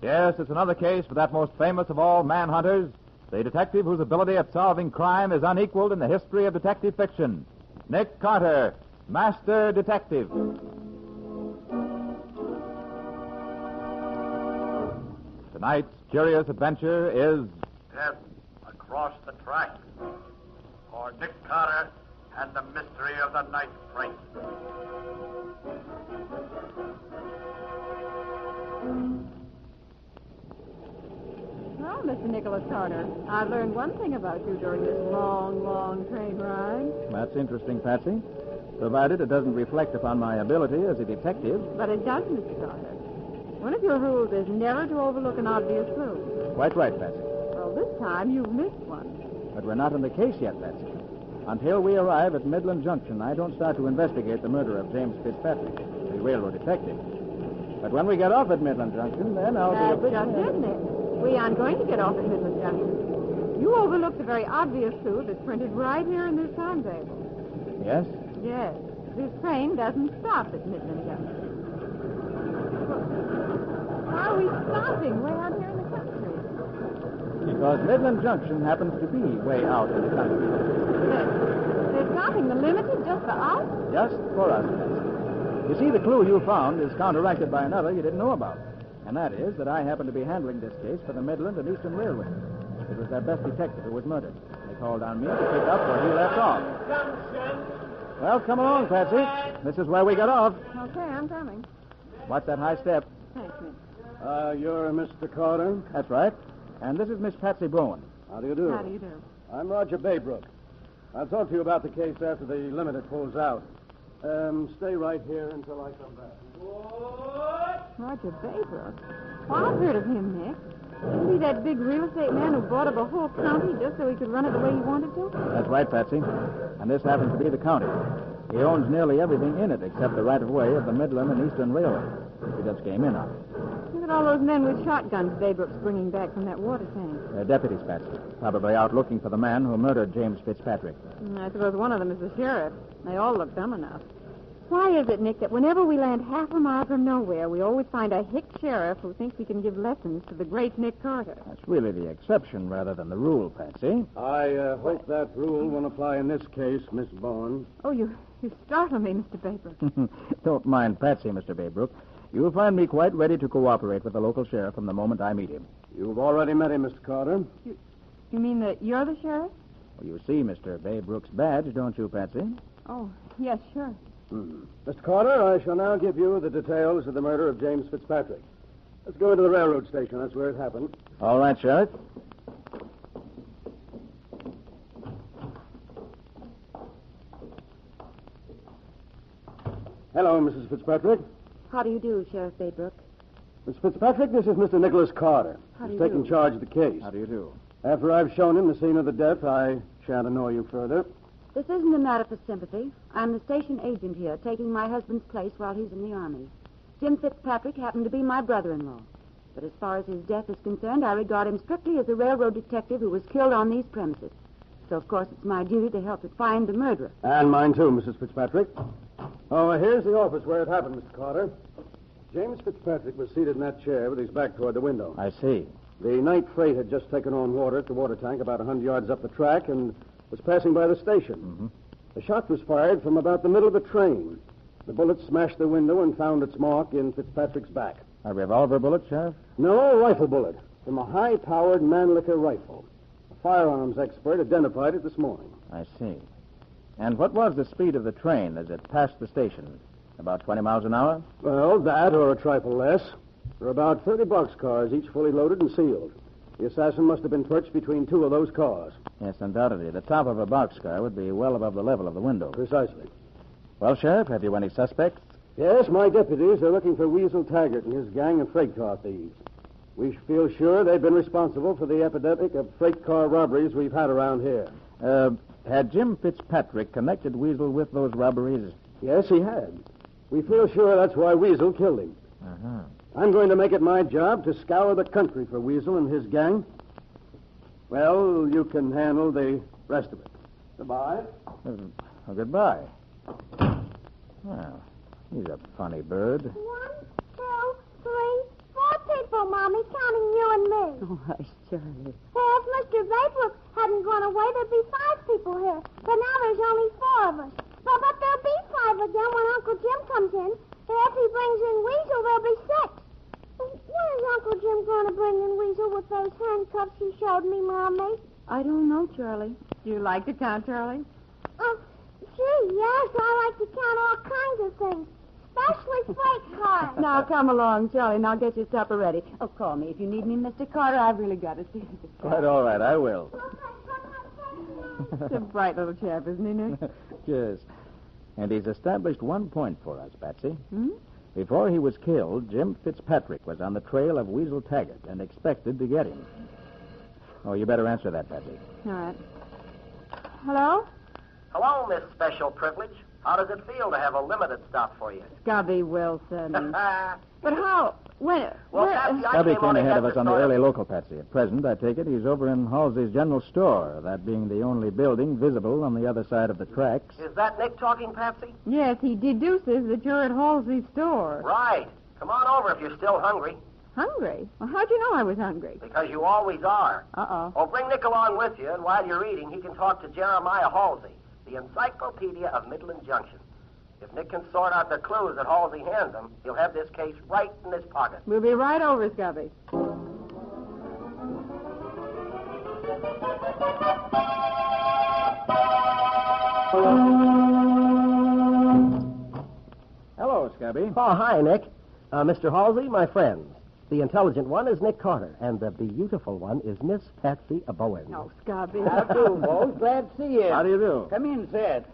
Yes, it's another case for that most famous of all manhunters, the detective whose ability at solving crime is unequaled in the history of detective fiction. Nick Carter, Master Detective. Tonight's curious adventure is... Death Across the Track, or Nick Carter and the Mystery of the Night Freight. Well, Mr. Nicholas Carter, I've learned one thing about you during this long, long train ride. That's interesting, Patsy. Provided it doesn't reflect upon my ability as a detective. But it does, Mr. Carter. One of your rules is never to overlook an obvious clue. Quite right, Patsy. Well, this time you've missed one. But we're not in the case yet, Patsy. Until we arrive at Midland Junction, I don't start to investigate the murder of James Fitzpatrick, the railroad detective. But when we get off at Midland Junction, then I'll be a big That's just it, Nick. We aren't going to get off at Midland Junction. You overlooked a very obvious clue that's printed right here in this timetable. Yes? Yes. This train doesn't stop at Midland Junction. Why are we stopping way out here in the country? Because Midland Junction happens to be way out in the country. They're stopping the limited just for us? Just for us, Patsy. You see, the clue you found is counteracted by another you didn't know about. And that is that I happen to be handling this case for the Midland and Eastern Railway. It was their best detective who was murdered. They called on me to pick up where he left off. Well, come along, Patsy. This is where we get off. Okay, I'm coming. Watch that high step. Thanks, Nick. You're Mr. Carter? That's right. And this is Miss Patsy Bowen. How do you do? How do you do? I'm Roger Baybrook. I'll talk to you about the case after the limited pulls out. Stay right here until I come back. Roger Baybrook? Well, I've heard of him, Nick. Isn't he that big real estate man who bought up a whole county just so he could run it the way he wanted to? That's right, Patsy. And this happens to be the county. He owns nearly everything in it except the right-of-way of the Midland and Eastern Railway, which he just came in on. Look at all those men with shotguns Baybrook's bringing back from that water tank. They're deputies, Patsy. Probably out looking for the man who murdered James Fitzpatrick. I suppose one of them is the sheriff. They all look dumb enough. Why is it, Nick, that whenever we land half a mile from nowhere, we always find a hick sheriff who thinks he can give lessons to the great Nick Carter? That's really the exception rather than the rule, Patsy. I hope that rule won't apply in this case, Miss Bowen. Oh, you startle me, Mr. Baybrook. Don't mind Patsy, Mr. Baybrook. You'll find me quite ready to cooperate with the local sheriff from the moment I meet him. You've already met him, Mr. Carter. You mean that you're the sheriff? Well, you see Mr. Baybrook's badge, don't you, Patsy? Oh, yes, sure. Mr. Carter, I shall now give you the details of the murder of James Fitzpatrick. Let's go into the railroad station. That's where it happened. All right, Sheriff. Hello, Mrs. Fitzpatrick. How do you do, Sheriff Baybrook? Miss Fitzpatrick, this is Mr. Nicholas Carter. How do He's you taking do? charge of the case. How do you do? After I've shown him the scene of the death, I shan't annoy you further. This isn't a matter for sympathy. I'm the station agent here, taking my husband's place while he's in the Army. Jim Fitzpatrick happened to be my brother-in-law. But as far as his death is concerned, I regard him strictly as a railroad detective who was killed on these premises. So, of course, it's my duty to help to find the murderer. And mine, too, Mrs. Fitzpatrick. Oh, here's the office where it happened, Mr. Carter. James Fitzpatrick was seated in that chair with his back toward the window. I see. The night freight had just taken on water at the water tank about 100 yards up the track and was passing by the station. Mm-hmm. The shot was fired from about the middle of the train. The bullet smashed the window and found its mark in Fitzpatrick's back. A revolver bullet, Sheriff? No, a rifle bullet from a high-powered Mannlicher rifle. A firearms expert identified it this morning. I see. And what was the speed of the train as it passed the station? About 20 miles an hour? Well, that or a trifle less. There are about 30 boxcars, each fully loaded and sealed. The assassin must have been perched between two of those cars. Yes, undoubtedly. The top of a boxcar would be well above the level of the window. Precisely. Well, Sheriff, have you any suspects? Yes, my deputies are looking for Weasel Taggart and his gang of freight car thieves. We feel sure they've been responsible for the epidemic of freight car robberies we've had around here. Had Jim Fitzpatrick connected Weasel with those robberies? Yes, he had. We feel sure that's why Weasel killed him. Uh-huh. I'm going to make it my job to scour the country for Weasel and his gang. Well, you can handle the rest of it. Goodbye. Well, goodbye. Well, he's a funny bird. 1, 2, 3, 4 people, Mommy. Oh, hush, Charlie. Hey, if Mr. Baybrook hadn't gone away, there'd be 5 people here. But now there's only 4 of us. But there'll be 5 again when Uncle Jim comes in. And if he brings in Weasel, there'll be 6. When is Uncle Jim going to bring in Weasel with those handcuffs he showed me, Mommy? I don't know, Charlie. Do you like to count, Charlie? Gee, yes, I like to count all kinds of things, especially freight cars. Now, come along, Charlie, and I'll get your supper ready. Oh, call me if you need me, Mr. Carter. I've really got to see this guy. Quite all right, I will. He's a bright little chap, isn't he, Nick? Yes. And he's established one point for us, Patsy. Hmm? Before he was killed, Jim Fitzpatrick was on the trail of Weasel Taggart and expected to get him. Oh, you better answer that, Patsy. All right. Hello? Hello, Miss Special Privilege. How does it feel to have a limited stop for you? Scubby Wilson. Well, But how? When? Patsy, I Stubby came on came ahead of to us on the sort early local, Patsy. At present, I take it, he's over in Halsey's general store, that being the only building visible on the other side of the tracks. Is that Nick talking, Patsy? Yes, he deduces that you're at Halsey's store. Right. Come on over if you're still hungry, Hungry? Well, how'd you know I was hungry? because you always are. Uh-oh. Oh, bring Nick along with you, and while you're eating, he can talk to Jeremiah Halsey, the Encyclopedia of Midland Junction. If Nick can sort out the clues that Halsey hands him, he'll have this case right in his pocket. We'll be right over, Scubby. Hello, Scubby. Oh, hi, Nick. Mr. Halsey, my friends. The intelligent one is Nick Carter, and the beautiful one is Miss Patsy Bowen. Oh, Scubby. How do, both? Glad to see you. How do you do? Come in, Sid.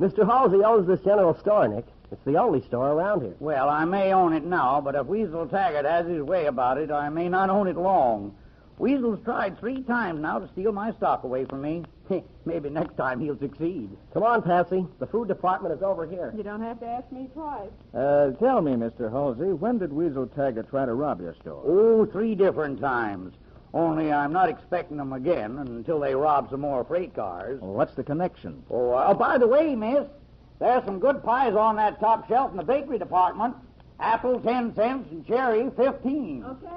Mr. Halsey owns this general store, Nick. It's the only store around here. Well, I may own it now, but if Weasel Taggart has his way about it, I may not own it long. Weasel's tried 3 times now to steal my stock away from me. Maybe next time he'll succeed. Come on, Patsy. The food department is over here. You don't have to ask me twice. Tell me, Mr. Halsey, when did Weasel Taggart try to rob your store? Oh, 3 different times. Only I'm not expecting them again until they rob some more freight cars. Well, what's the connection? Oh, by the way, miss, there's some good pies on that top shelf in the bakery department. Apple, 10 cents, and cherry, 15. Okay.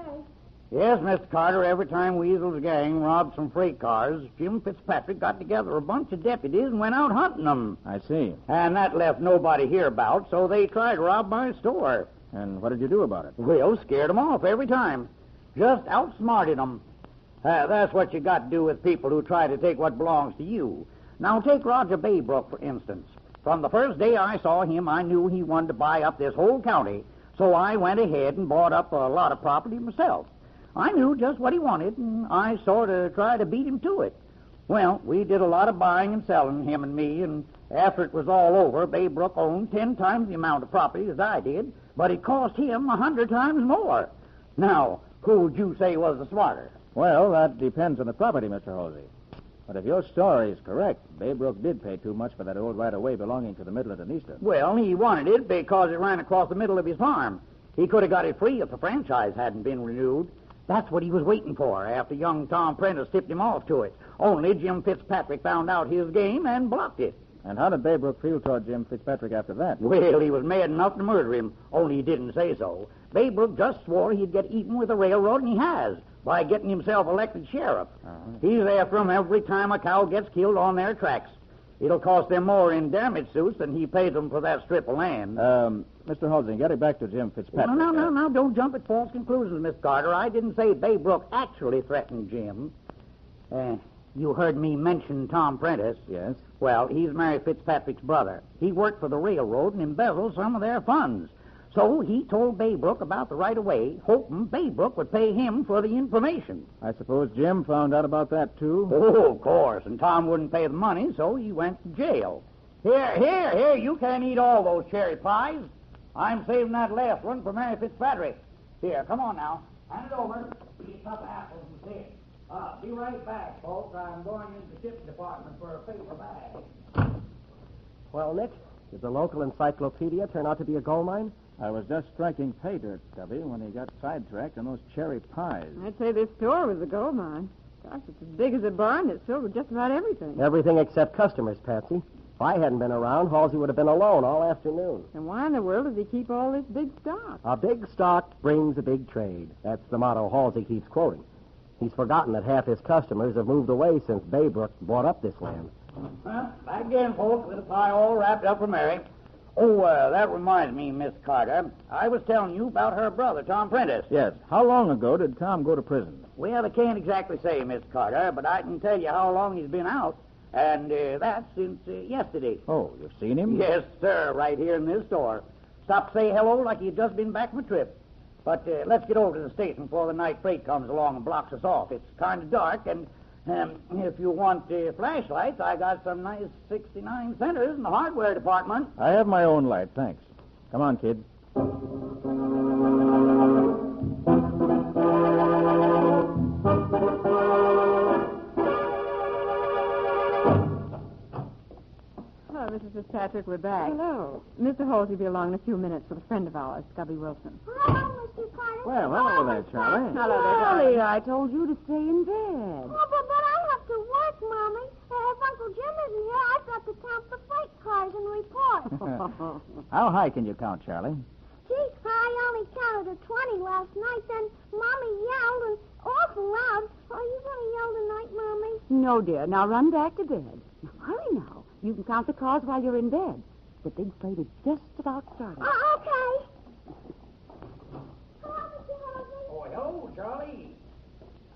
Yes, Mr. Carter, every time Weasel's gang robbed some freight cars, Jim Fitzpatrick got together a bunch of deputies and went out hunting them. I see. And that left nobody hereabouts, so they tried to rob my store. And what did you do about it? Well, scared them off every time. Just outsmarted them. That's what you got to do with people who try to take what belongs to you. Now, take Roger Baybrook, for instance. From the first day I saw him, I knew he wanted to buy up this whole county, so I went ahead and bought up a lot of property myself. I knew just what he wanted, and I sort of tried to beat him to it. Well, we did a lot of buying and selling, him and me, and after it was all over, Baybrook owned 10 times the amount of property as I did, but it cost him 100 times more. Now, who would you say was the smarter? Well, that depends on the property, Mr. Halsey. But if your story is correct, Baybrook did pay too much for that old right-of-way belonging to the Midland and Eastern. Well, he wanted it because it ran across the middle of his farm. He could have got it free if the franchise hadn't been renewed. That's what he was waiting for after young Tom Prentice tipped him off to it. Only Jim Fitzpatrick found out his game and blocked it. And how did Baybrook feel toward Jim Fitzpatrick after that? Well, he was mad enough to murder him, only he didn't say so. Baybrook just swore he'd get even with the railroad, and he has, by getting himself elected sheriff. He's after him every time a cow gets killed on their tracks. It'll cost them more in damage suits than he paid them for that strip of land. Mr. Halsey, get it back to Jim Fitzpatrick. No, don't jump at false conclusions, Miss Carter. I didn't say Baybrook actually threatened Jim. You heard me mention Tom Prentice. Yes. Well, he's Mary Fitzpatrick's brother. He worked for the railroad and embezzled some of their funds. So he told Baybrook about the right-of-way, hoping Baybrook would pay him for the information. I suppose Jim found out about that, too? Oh, of course. And Tom wouldn't pay the money, so he went to jail. Here, you can't eat all those cherry pies. I'm saving that last one for Mary Fitzpatrick. Here, come on now. Hand it over. Eat a cup of apples instead. Be right back, folks. I'm going into the shipping department for a paper bag. Well, Nick, did the local encyclopedia turn out to be a gold mine? I was just striking pay dirt, Stubby, when he got sidetracked on those cherry pies. I'd say this store was a gold mine. Gosh, it's as big as a barn. It's filled with just about everything. Everything except customers, Patsy. If I hadn't been around, Halsey would have been alone all afternoon. And why in the world does he keep all this big stock? A big stock brings a big trade. That's the motto Halsey keeps quoting. He's forgotten that half his customers have moved away since Baybrook bought up this land. Well, back again, folks, with a pie all wrapped up for Mary. Oh, that reminds me, Miss Carter. I was telling you about her brother, Tom Prentice. Yes. How long ago did Tom go to prison? Well, I can't exactly say, Miss Carter, but I can tell you how long he's been out, and that's since yesterday. Oh, you've seen him? Yes, sir, right here in this store. Stopped to say hello like he'd just been back from a trip. But let's get over to the station before the night freight comes along and blocks us off. It's kind of dark, and if you want flashlights, I got some nice 69 centers in the hardware department. I have my own light, thanks. Come on, kid. Hello, Mrs. Fitzpatrick, we're back. Hello. Mr. Halsey will be along in a few minutes with a friend of ours, Gubby Wilson. Hello, Mr. Carter. Well, hello there, Charlie. Hello there, Charlie, I told you to stay in bed. Oh, but I have to work, Mommy. If Uncle Jim isn't here, I've got to count the freight cars and report. How high can you count, Charlie? Gee, I only counted to 20 last night, then Mommy yelled and awful loud. Are you going to yell tonight, Mommy? No, dear. Now run back to bed. Now, hurry now. You can count the cars while you're in bed. The big freight is just about starting. Okay. Hello, Mr. Halsey. Oh, hello, Charlie.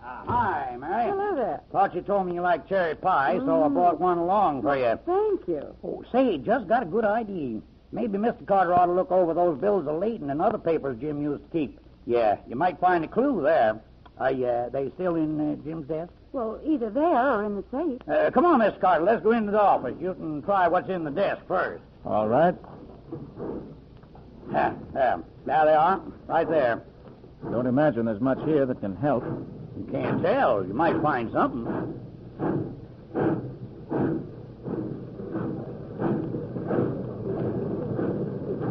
Hi, Mary. Hello there. Thought you told me you liked cherry pie, so I brought one along for you. Thank you. Oh, say, just got a good idea. Maybe Mr. Carter ought to look over those bills of lading and other papers Jim used to keep. Yeah, you might find a clue there. They still in Jim's desk? Well, either there or in the safe. Come on, Mr. Carter. Let's go into the office. You can try what's in the desk first. All right. There they are, right there. Don't imagine there's much here that can help. You can't tell. You might find something.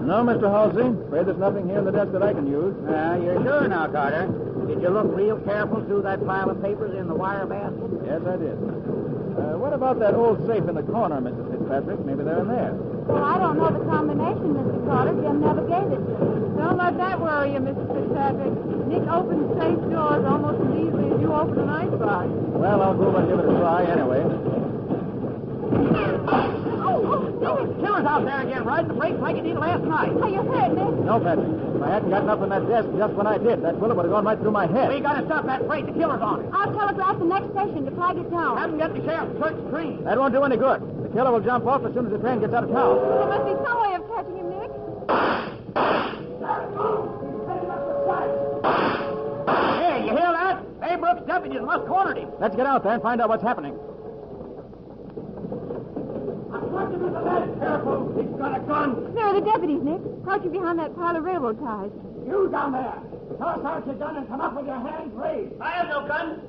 No, Mr. Halsey. Afraid there's nothing here in the desk that I can use. You're sure now, Carter? Did you look real careful through that pile of papers in the wire basket? Yes, I did. What about that old safe in the corner, Mrs. Fitzpatrick? Maybe they're in there. Well, I don't know the combination, Mr. Carter. Jim never gave it to me. Don't let that worry you, Mrs. Fitzpatrick. Nick opens safe doors almost as easily as you open an icebox. Well, I'll go and give it a try anyway. Killer's out there again, riding the brakes like he did last night. Are you hurt, Nick? No, Patsy. If I hadn't gotten up on that desk just when I did, that bullet would have gone right through my head. We got to stop that freight. The killer's on it. I'll telegraph the next station to flag it down. Haven't got the sheriff's search the train. That won't do any good. The killer will jump off as soon as the train gets out of town. There must be some way of catching him, Nick. Hey, you hear that? Baybrook's deputies must have cornered him. Let's get out there and find out what's happening. Careful, he's got a gun. There are the deputies, Nick. Crouching behind that pile of railroad ties. You down there. Toss out your gun and come up with your hands raised. I have no gun.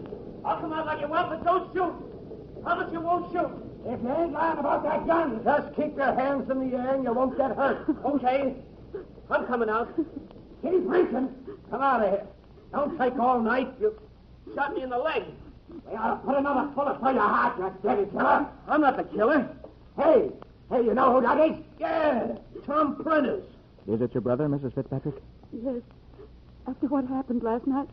I'll come out like you want, but don't shoot. Promise you won't shoot. If you ain't lying about that gun, just keep your hands in the air and you won't get hurt. Okay. I'm coming out. Keep reaching. Come out of here. Don't take all night. You shot me in the leg. We ought to put another bullet through your heart, you dirty killer. I'm not the killer. Hey, you know who that is? Yeah, Tom Prentice. Is it your brother, Mrs. Fitzpatrick? Yes. After what happened last night,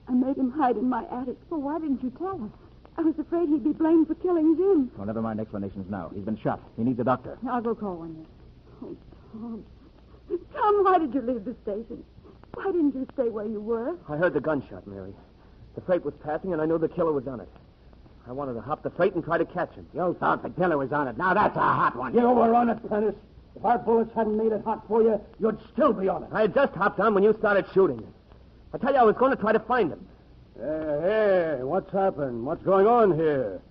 I made him hide in my attic. Well, why didn't you tell us? I was afraid he'd be blamed for killing Jim. Oh, never mind explanations now. He's been shot. He needs a doctor. I'll go call one, Nick. Oh, Tom. Tom, why did you leave the station? Why didn't you stay where you were? I heard the gunshot, Mary. The freight was passing, and I knew the killer was on it. I wanted to hop the freight and try to catch him. You thought the killer was on it. Now that's a hot one. You were on it, Prentice. If our bullets hadn't made it hot for you, you'd still be on it. I had just hopped on when you started shooting. I tell you, I was going to try to find him. Hey, what's happened? What's going on here?